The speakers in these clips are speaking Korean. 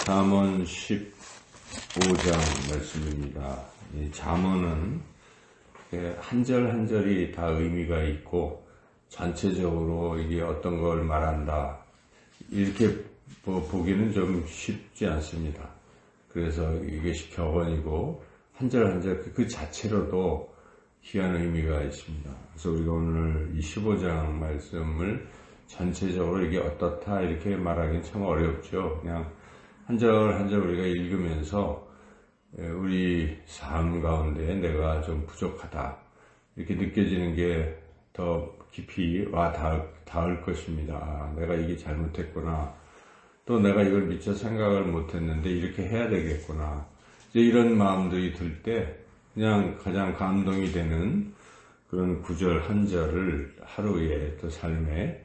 잠언 15장 말씀입니다. 이 잠언은 한 절 한 절이 다 의미가 있고 전체적으로 이게 어떤 걸 말한다 이렇게 보기는 좀 쉽지 않습니다. 그래서 이것이 격언이고 한 절 한 절 그 자체로도 귀한 의미가 있습니다. 그래서 우리가 오늘 이 15장 말씀을 전체적으로 이게 어떻다 이렇게 말하기는 참 어렵죠. 그냥 한 절 한 절 우리가 읽으면서 우리 삶 가운데 내가 좀 부족하다 이렇게 느껴지는 게 더 깊이 와 닿을 것입니다. 아, 내가 이게 잘못했구나. 또 내가 이걸 미처 생각을 못했는데 이렇게 해야 되겠구나. 이제 이런 마음들이 들 때 그냥 가장 감동이 되는 그런 구절 한 절을 하루의 또 삶에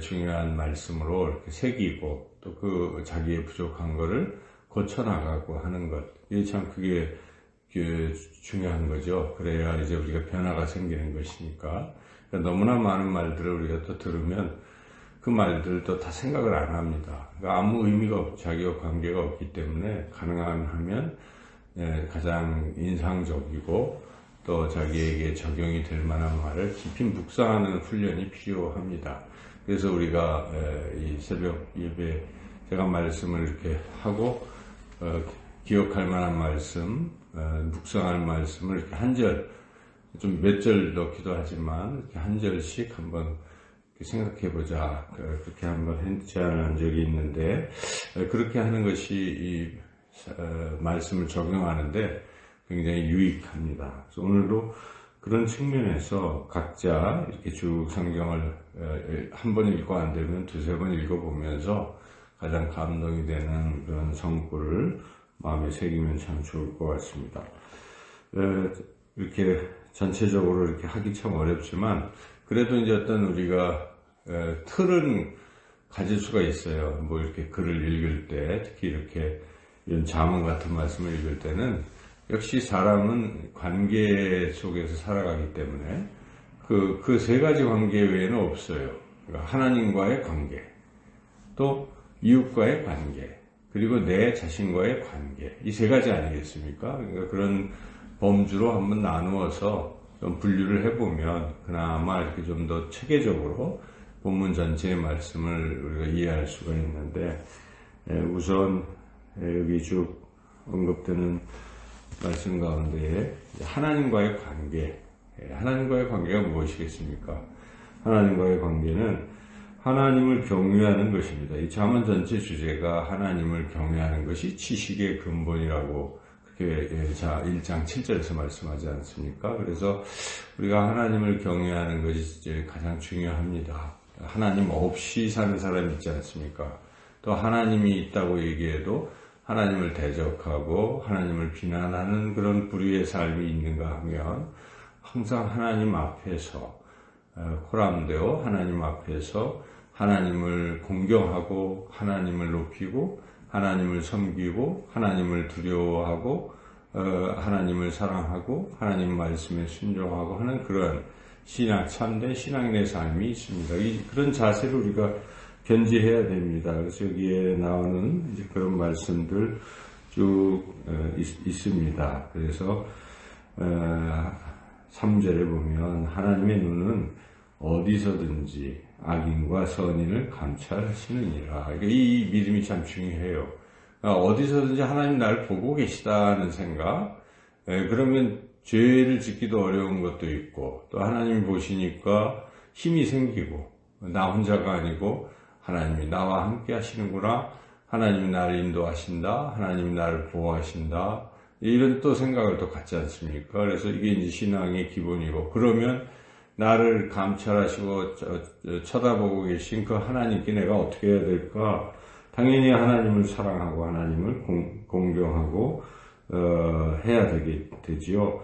중요한 말씀으로 이렇게 새기고 또 그 자기의 부족한 거를 고쳐나가고 하는 것. 이게 참 그게 중요한 거죠. 그래야 이제 우리가 변화가 생기는 것이니까. 그러니까 너무나 많은 말들을 우리가 또 들으면 그 말들도 다 생각을 안 합니다. 그러니까 아무 의미가 없고 자기와 관계가 없기 때문에 가능하면 가장 인상적이고 또 자기에게 적용이 될 만한 말을 깊이 묵상하는 훈련이 필요합니다. 그래서 우리가 이 새벽 예배 제가 말씀을 이렇게 하고 기억할 만한 말씀, 묵상할 말씀을 이렇게 한 절, 좀 몇 절 넣기도 하지만 이렇게 한 절씩 한번 생각해 보자. 그렇게 한번 제안을 한 적이 있는데 그렇게 하는 것이 이 말씀을 적용하는데 굉장히 유익합니다. 그래서 오늘도 그런 측면에서 각자 이렇게 쭉 성경을 한 번 읽고 안 되면 두세 번 읽어보면서 가장 감동이 되는 그런 성구를 마음에 새기면 참 좋을 것 같습니다. 이렇게 전체적으로 이렇게 하기 참 어렵지만 그래도 이제 어떤 우리가 틀은 가질 수가 있어요. 뭐 이렇게 글을 읽을 때 특히 이렇게 이런 잠언 같은 말씀을 읽을 때는 역시 사람은 관계 속에서 살아가기 때문에 그 세 가지 관계 외에는 없어요. 그러니까 하나님과의 관계, 또 이웃과의 관계, 그리고 내 자신과의 관계. 이 세 가지 아니겠습니까? 그러니까 그런 범주로 한번 나누어서 좀 분류를 해보면 그나마 이렇게 좀 더 체계적으로 본문 전체의 말씀을 우리가 이해할 수가 있는데, 우선 여기 쭉 언급되는 말씀 가운데 하나님과의 관계, 하나님과의 관계가 무엇이겠습니까? 하나님과의 관계는 하나님을 경외하는 것입니다. 이 잠언 전체 주제가 하나님을 경외하는 것이 지식의 근본이라고 그렇게 1장 7절에서 말씀하지 않습니까? 그래서 우리가 하나님을 경외하는 것이 이제 가장 중요합니다. 하나님 없이 사는 사람이 있지 않습니까? 또 하나님이 있다고 얘기해도 하나님을 대적하고 하나님을 비난하는 그런 부류의 삶이 있는가 하면 항상 하나님 앞에서 호람되어 하나님 앞에서 하나님을 공경하고 하나님을 높이고 하나님을 섬기고 하나님을 두려워하고 하나님을 사랑하고 하나님 말씀에 순종하고 하는 그런 참된 신앙인의 삶이 있습니다. 그런 자세를 우리가 견지해야 됩니다. 그래서 여기에 나오는 이제 그런 말씀들 쭉 있습니다. 그래서 3절에 보면 하나님의 눈은 어디서든지 악인과 선인을 감찰하시느니라. 이 믿음이 참 중요해요. 어디서든지 하나님 나를 보고 계시다는 생각. 그러면 죄를 짓기도 어려운 것도 있고 또 하나님이 보시니까 힘이 생기고 나 혼자가 아니고 하나님이 나와 함께 하시는구나. 하나님이 나를 인도하신다. 하나님이 나를 보호하신다. 이런 또 생각을 또 갖지 않습니까? 그래서 이게 이제 신앙의 기본이고, 그러면 나를 감찰하시고 쳐다보고 계신 그 하나님께 내가 어떻게 해야 될까? 당연히 하나님을 사랑하고 하나님을 공경하고 해야 되지요.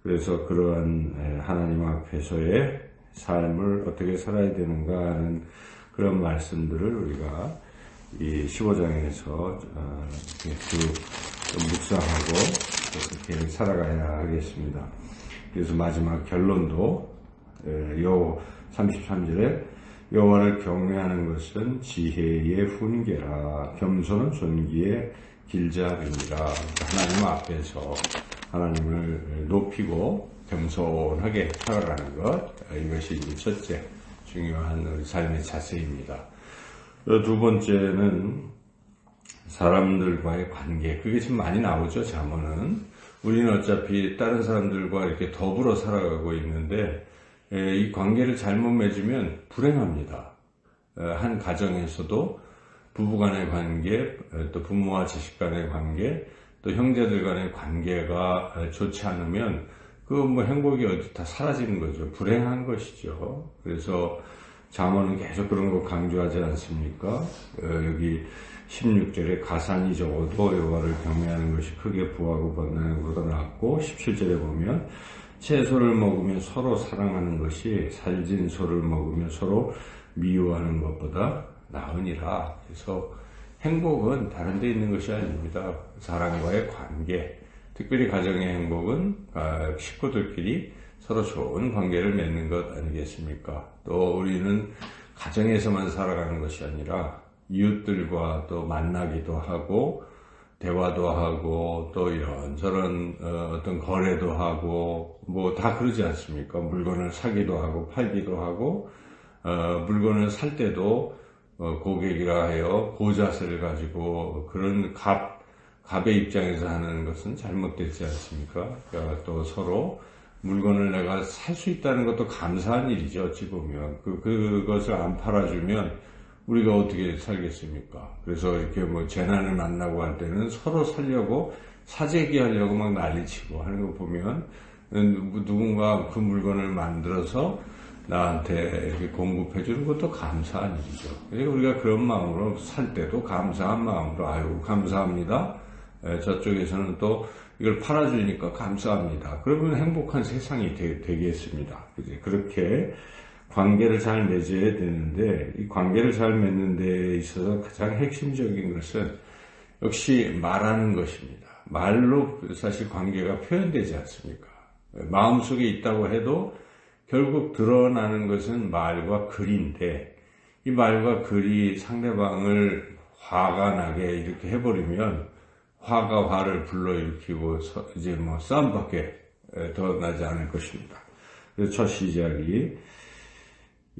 그래서 그러한 하나님 앞에서의 삶을 어떻게 살아야 되는가 하는 그런 말씀들을 우리가 이 15장에서 쭉 묵상하고 그렇게 살아가야 하겠습니다. 그래서 마지막 결론도 요 33절에 여호와를 경외하는 것은 지혜의 훈계라. 겸손은 존귀의 길잡이니라. 하나님 앞에서 하나님을 높이고 겸손하게 살아가는 것, 이것이 이제 첫째 중요한 우리 삶의 자세입니다. 두 번째는 사람들과의 관계. 그게 지금 많이 나오죠, 잠언은. 우리는 어차피 다른 사람들과 이렇게 더불어 살아가고 있는데 이 관계를 잘못 맺으면 불행합니다. 한 가정에서도 부부 간의 관계, 또 부모와 자식 간의 관계, 또 형제들 간의 관계가 좋지 않으면 그 뭐 행복이 어디 다 사라지는 거죠. 불행한 것이죠. 그래서 잠언은 계속 그런 거 강조하지 않습니까? 여기 16절에 가산이 적어도 여호와를 경외하는 것이 크게 부하고 번나는 것보다 낫고, 17절에 보면 채소를 먹으면 서로 사랑하는 것이 살진 소를 먹으면 서로 미워하는 것보다 나으니라. 그래서 행복은 다른 데 있는 것이 아닙니다. 사람과의 관계, 특별히 가정의 행복은 식구들끼리 서로 좋은 관계를 맺는 것 아니겠습니까? 또 우리는 가정에서만 살아가는 것이 아니라 이웃들과 또 만나기도 하고 대화도 하고 또 이런저런 어떤 거래도 하고 뭐 다 그러지 않습니까? 물건을 사기도 하고 팔기도 하고 물건을 살 때도 고객이라 하여 고자세를 가지고 그런 갑의 입장에서 하는 것은 잘못되지 않습니까? 그러니까 또 서로 물건을 내가 살 수 있다는 것도 감사한 일이죠. 어찌 보면 그것을 안 팔아주면 우리가 어떻게 살겠습니까? 그래서 이렇게 뭐 재난을 만나고 할 때는 서로 살려고 사재기 하려고 막 난리치고 하는 거 보면 누군가 그 물건을 만들어서 나한테 이렇게 공급해 주는 것도 감사한 일이죠. 그러니까 우리가 그런 마음으로 살 때도 감사한 마음으로 아유 감사합니다. 저쪽에서는 또 이걸 팔아주니까 감사합니다. 그러면 행복한 세상이 되겠습니다. 그렇게 관계를 잘 맺어야 되는데 이 관계를 잘 맺는 데 있어서 가장 핵심적인 것은 역시 말하는 것입니다. 말로 사실 관계가 표현되지 않습니까? 마음속에 있다고 해도 결국 드러나는 것은 말과 글인데 이 말과 글이 상대방을 화가 나게 이렇게 해버리면 화가 화를 불러일으키고 이제 뭐 싸움밖에 더 나지 않을 것입니다. 그래서 첫 시작이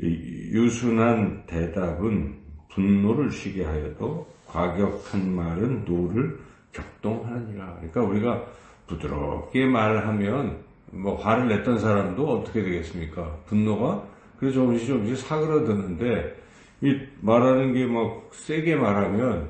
유순한 대답은 분노를 쉬게 하여도 과격한 말은 노를 격동하느니라. 그러니까 우리가 부드럽게 말하면 뭐 화를 냈던 사람도 어떻게 되겠습니까? 분노가 그래서 조금씩 사그러드는데 이 말하는 게 막 세게 말하면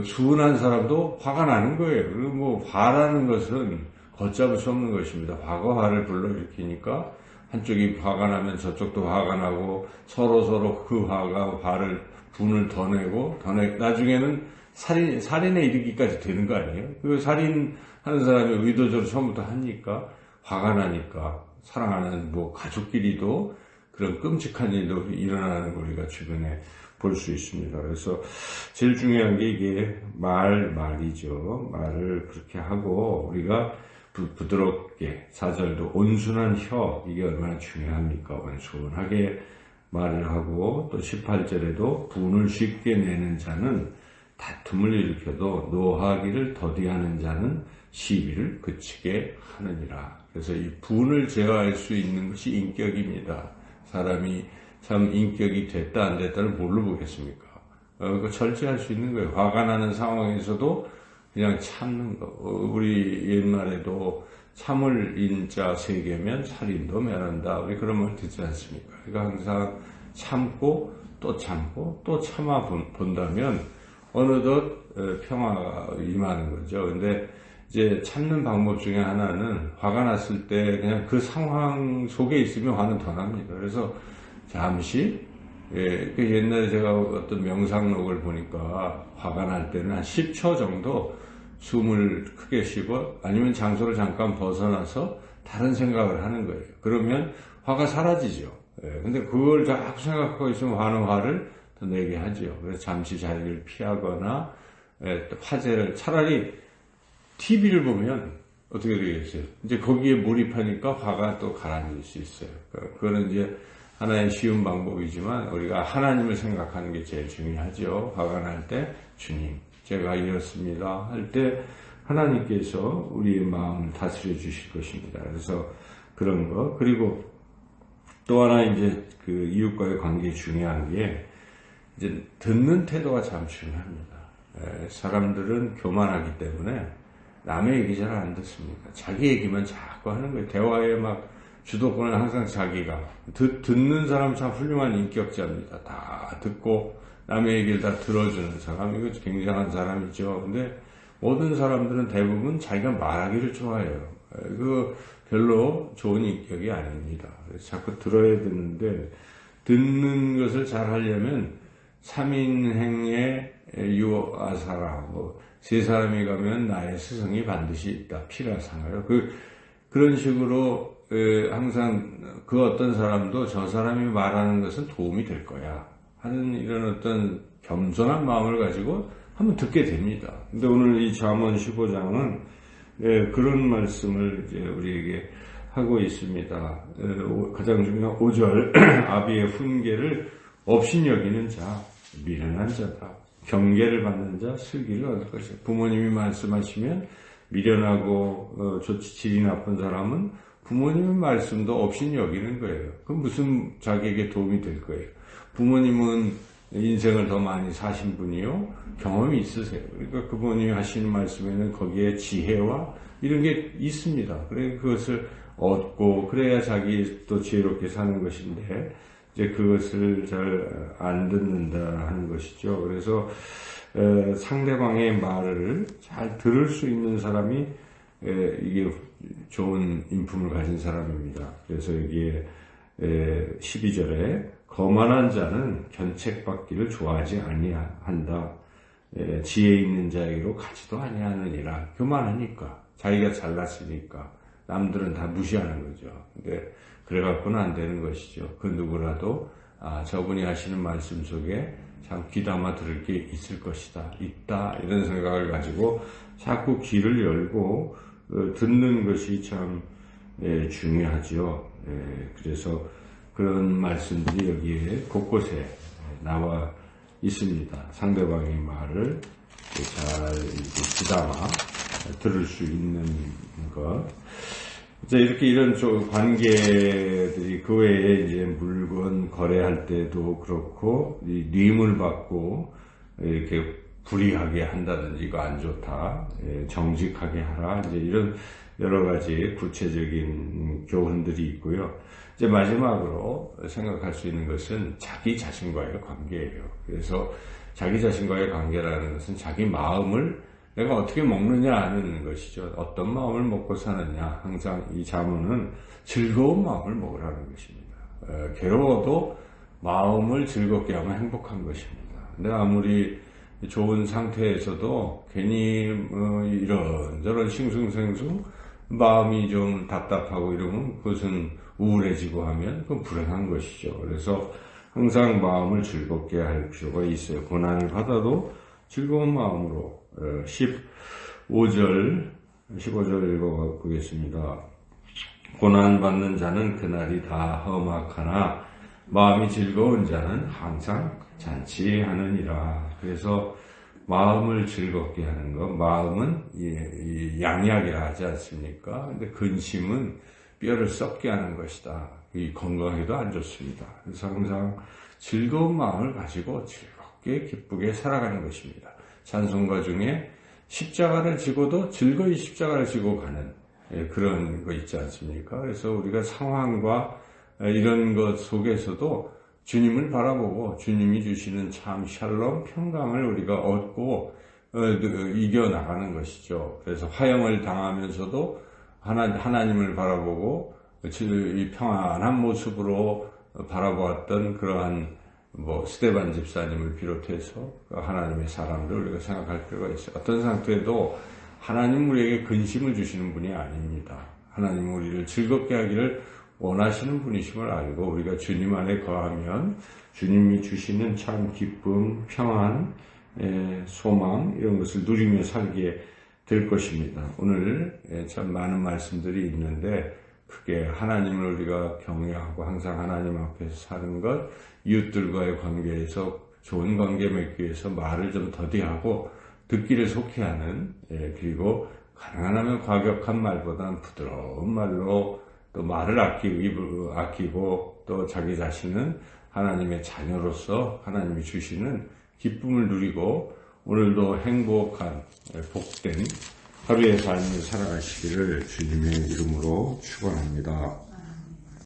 순한 사람도 화가 나는 거예요. 그리고 뭐 화라는 것은 걷잡을 수 없는 것입니다. 화가 화를 불러일으키니까 한쪽이 화가 나면 저쪽도 화가 나고 서로 그 화를 분을 더 내고 나중에는 살인에 이르기까지 되는 거 아니에요? 그 살인하는 사람이 의도적으로 처음부터 하니까 화가 나니까 사랑하는 뭐 가족끼리도 그런 끔찍한 일도 일어나는 걸 우리가 주변에 볼 수 있습니다. 그래서 제일 중요한 게 이게 말이죠. 말을 그렇게 하고 우리가 부드럽게 4절도 온순한 혀 이게 얼마나 중요합니까? 온순하게 말을 하고 또 18절에도 분을 쉽게 내는 자는 다툼을 일으켜도 노하기를 더디하는 자는 시비를 그치게 하느니라. 그래서 이 분을 제어할 수 있는 것이 인격입니다. 사람이 참 인격이 됐다 안 됐다를 뭘로 보겠습니까? 그 절제할 수 있는 거예요. 화가 나는 상황에서도 그냥 참는 거. 우리 옛말에도 참을 인자 세 개면 살인도 면한다. 우리 그런 말 듣지 않습니까? 그러니까 항상 참고 또 참고 또 참아 본다면 어느덧 평화가 임하는 거죠. 근데 이제 참는 방법 중에 하나는 화가 났을 때 그냥 그 상황 속에 있으면 화는 더 납니다. 그래서 잠시 옛날에 제가 어떤 명상록을 보니까 화가 날 때는 한 10초 정도 숨을 크게 쉬고 아니면 장소를 잠깐 벗어나서 다른 생각을 하는 거예요. 그러면 화가 사라지죠. 근데 그걸 자꾸 생각하고 있으면 화를 더 내게 하죠. 그래서 잠시 자리를 피하거나 화제를 차라리 TV를 보면 어떻게 되겠어요? 이제 거기에 몰입하니까 화가 또 가라앉을 수 있어요. 그거는 이제 하나의 쉬운 방법이지만 우리가 하나님을 생각하는 게 제일 중요하죠. 화가 날 때 주님 제가 이렇습니다 할 때 하나님께서 우리의 마음을 다스려 주실 것입니다. 그래서 그런 거. 그리고 또 하나 이제 그 이웃과의 관계에 중요한 게 이제 듣는 태도가 참 중요합니다. 사람들은 교만하기 때문에 남의 얘기 잘 안 듣습니다. 자기 얘기만 자꾸 하는 거예요. 대화에 막 주도권은 항상 자기가. 듣는 사람 참 훌륭한 인격자입니다. 다 듣고 남의 얘기를 다 들어주는 사람, 이거 굉장한 사람이죠. 근데 모든 사람들은 대부분 자기가 말하기를 좋아해요. 그거 별로 좋은 인격이 아닙니다. 그래서 자꾸 들어야 되는데, 듣는 것을 잘 하려면 3인행의 유아사라, 세 사람이 가면 나의 스승이 반드시 있다. 피라상하요. 그런 식으로 항상 그 어떤 사람도 저 사람이 말하는 것은 도움이 될 거야 하는 이런 어떤 겸손한 마음을 가지고 한번 듣게 됩니다. 근데 오늘 이 잠언 15장은 그런 말씀을 이제 우리에게 하고 있습니다. 가장 중요한 5절 아비의 훈계를 업신여기는 자 미련한 자다. 경계를 받는 자 슬기를 얻을 것이다. 부모님이 말씀하시면 미련하고 질이 나쁜 사람은 부모님의 말씀도 업신여기는 거예요. 그럼 무슨 자기에게 도움이 될 거예요. 부모님은 인생을 더 많이 사신 분이요 경험이 있으세요. 그러니까 그분이 하시는 말씀에는 거기에 지혜와 이런 게 있습니다. 그래 그것을 얻고 그래야 자기 또 지혜롭게 사는 것인데 이제 그것을 잘 안 듣는다 하는 것이죠. 그래서 상대방의 말을 잘 들을 수 있는 사람이 이게 좋은 인품을 가진 사람입니다. 그래서 여기에 12절에 거만한 자는 견책받기를 좋아하지 아니한다. 지혜 있는 자에게로 가지도 아니하느니라. 교만하니까 자기가 잘났으니까 남들은 다 무시하는 거죠. 근데 그래갖고는 안 되는 것이죠. 그 누구라도 저분이 하시는 말씀 속에 참 귀담아 들을 게 있을 것이다. 있다. 이런 생각을 가지고 자꾸 귀를 열고 듣는 것이 참 중요하죠. 그래서 그런 말씀들이 여기에 곳곳에 나와 있습니다. 상대방의 말을 잘 귀담아 들을 수 있는 것. 이렇게 이런 관계들이 그 외에 이제 물건 거래할 때도 그렇고, 뇌물 받고, 이렇게 불이하게 한다든지, 이거 안 좋다, 정직하게 하라, 이제 이런 여러 가지 구체적인 교훈들이 있고요. 이제 마지막으로 생각할 수 있는 것은 자기 자신과의 관계예요. 그래서 자기 자신과의 관계라는 것은 자기 마음을 내가 어떻게 먹느냐 하는 것이죠. 어떤 마음을 먹고 사느냐. 항상 이 잠언은 즐거운 마음을 먹으라는 것입니다. 괴로워도 마음을 즐겁게 하면 행복한 것입니다. 근데 아무리 좋은 상태에서도 괜히 이런저런 싱숭생숭 마음이 좀 답답하고 이러면 그것은 우울해지고 하면 그건 불행한 것이죠. 그래서 항상 마음을 즐겁게 할 필요가 있어요. 고난을 받아도 즐거운 마음으로 15절 읽어보겠습니다. 고난받는 자는 그날이 다 험악하나 마음이 즐거운 자는 항상 잔치하느니라. 그래서 마음을 즐겁게 하는 것, 마음은 양약이라 하지 않습니까? 근데 근심은 뼈를 썩게 하는 것이다. 이 건강에도 안 좋습니다. 그래서 항상 즐거운 마음을 가지고 즐겁게 기쁘게 살아가는 것입니다. 찬송가 중에 십자가를 지고도 즐거이 십자가를 지고 가는 그런 거 있지 않습니까? 그래서 우리가 상황과 이런 것 속에서도 주님을 바라보고 주님이 주시는 참 샬롬 평강을 우리가 얻고 이겨나가는 것이죠. 그래서 화형을 당하면서도 하나님을 바라보고 이 평안한 모습으로 바라보았던 그러한 스데반 집사님을 비롯해서 하나님의 사람들 우리가 생각할 필요가 있어요. 어떤 상태에도 하나님 우리에게 근심을 주시는 분이 아닙니다. 하나님 우리를 즐겁게 하기를 원하시는 분이심을 알고 우리가 주님 안에 거하면 주님이 주시는 참 기쁨, 평안, 소망 이런 것을 누리며 살게 될 것입니다. 오늘 참 많은 말씀들이 있는데 크게 하나님을 우리가 경외하고 항상 하나님 앞에서 사는 것, 이웃들과의 관계에서 좋은 관계 맺기 위해서 말을 좀 더디하고 듣기를 속히 하는, 그리고 가능하면 과격한 말보다는 부드러운 말로 또 말을 아끼고 또 자기 자신은 하나님의 자녀로서 하나님이 주시는 기쁨을 누리고 오늘도 행복한 복된 하루의 삶을 살아가시기를 주님의 이름으로 축원합니다.